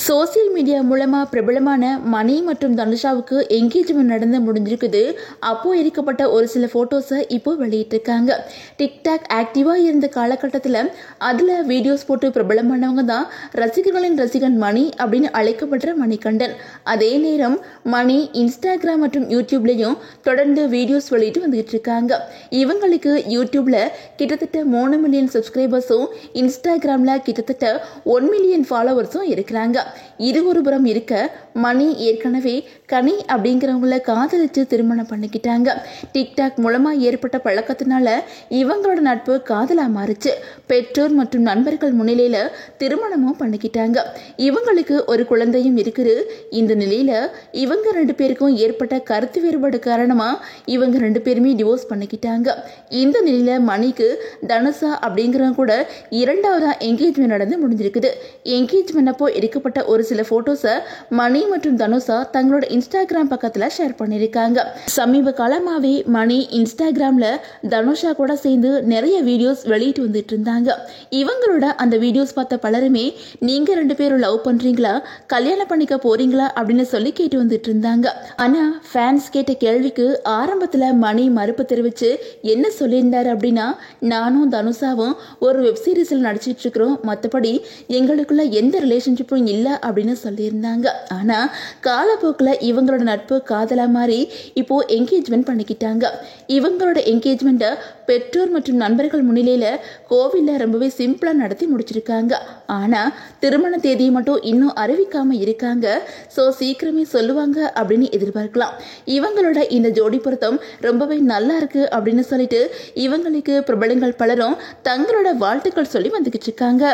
Social media மூலமா பிரபலமான மணி மற்றும் தனுஷாவுக்கு என்கேஜ்மெண்ட் நடந்து முடிஞ்சிருக்குது. அப்போ எடுக்கப்பட்ட ஒரு சில போட்டோஸை இப்போ வெளியிட்டிருக்காங்க. டிக்டாக் ஆக்டிவா இருந்த காலகட்டத்தில் அதுல வீடியோஸ் போட்டு பிரபலமானவங்க தான் ரசிகர்களின் ரசிகன் மணி அப்படின்னு அழைக்கப்படுற மணிகண்டன். அதே நேரம் மணி இன்ஸ்டாகிராம் மற்றும் யூடியூப்லயும் தொடர்ந்து வீடியோஸ் வெளியிட்டு வந்துட்டு இருக்காங்க. இவங்களுக்கு யூடியூப்ல கிட்டத்தட்ட 3 மில்லியன் சப்ஸ்கிரைபர்ஸும் இன்ஸ்டாகிராம்ல கிட்டத்தட்ட 1 மில்லியன் ஃபாலோவர்ஸும் இருக்கிறாங்க. இது ஒரு புறம் இருக்க, மணி ஏற்கனவே கனி அப்படிங்கிறவங்கள காதலிச்சு திருமணம் பண்ணிக்கிட்டாங்க. டிக்டாக் மூலமா ஏற்பட்ட பழக்கத்தினால இவங்களோட நட்பு காதலா மாறுச்சு. பெற்றோர் மற்றும் நண்பர்கள் முன்னிலையில திருமணமும் பண்ணிக்கிட்டாங்க. இவங்களுக்கு ஒரு குழந்தையும் இருக்குது. இந்த நிலையில இவங்க 2 பேருக்கும் ஏற்பட்ட கருத்து வேறுபாடு காரணமா இவங்க 2 பேருமே டிவோர்ஸ் பண்ணிக்கிட்டாங்க. இந்த நிலையில மணிக்கு தனுஷா அப்படிங்கிறவங்க கூட 2வது என்கேஜ்மெண்ட் நடந்து முடிஞ்சிருக்குது. என்கேஜ்மெண்ட் அப்போ எடுக்கப்பட்ட ஒரு சில போட்டோஸை மணி மற்றும் தனுஷா தங்களோட இன்ஸ்டாகிராம் பக்கத்துல ஷேர் பண்ணிருக்காங்க. சமீப காலமாவே மணி இன்ஸ்டாகிராம்ல தனுஷா கூட சேர்ந்து நிறைய வீடியோஸ் வெளியிட்டு வந்துட்டு இருந்தாங்க. இவங்களோட அந்த வீடியோஸ் பார்த்த பலருமே நீங்க 2 பேரும் லவ் பண்றீங்களா, கல்யாணம் பண்ணிக்க போறீங்களா அப்படின்னு சொல்லி கேட்டு வந்துட்டு இருந்தாங்க. ஆனா ஃபேன்ஸ் கேட்ட கேள்விக்கு ஆரம்பத்துல மணி மறுப்பு தெரிவிச்சு என்ன சொல்லியிருந்தாரு அப்படின்னா, நானும் தனுஷாவும் ஒரு வெப் சீரிஸ்ல நடிச்சிட்டு இருக்கிறோம், மற்றபடி எங்களுக்குள்ள எந்த ரிலேஷன்ஷிப்பும் இல்லை அப்படின்னு சொல்லியிருந்தாங்க. ஆனா காலப்போக்கில் இவங்களோட நட்பு காதலா மாறி இப்போ என்கேஜ்மெண்ட் பண்ணிக்கிட்டாங்க. இவங்களோட என்கேஜ்மெண்ட்டை பெற்றோர் மற்றும் நண்பர்கள் முன்னிலையில கோவில்ல ரொம்பவே சிம்பிளா நடத்தி முடிச்சிருக்காங்க. ஆனா திருமண தேதியை மட்டும் இன்னும் அறிவிக்காம இருக்காங்க. ஸோ சீக்கிரமே சொல்லுவாங்க அப்படின்னு எதிர்பார்க்கலாம். இவங்களோட இந்த ஜோடி பொருத்தம் ரொம்பவே நல்லா இருக்கு அப்படின்னு சொல்லிட்டு இவங்களுக்கு பிரபலங்கள் பலரும் தங்களோட வாழ்த்துக்கள் சொல்லி வந்துகிட்டு இருக்காங்க.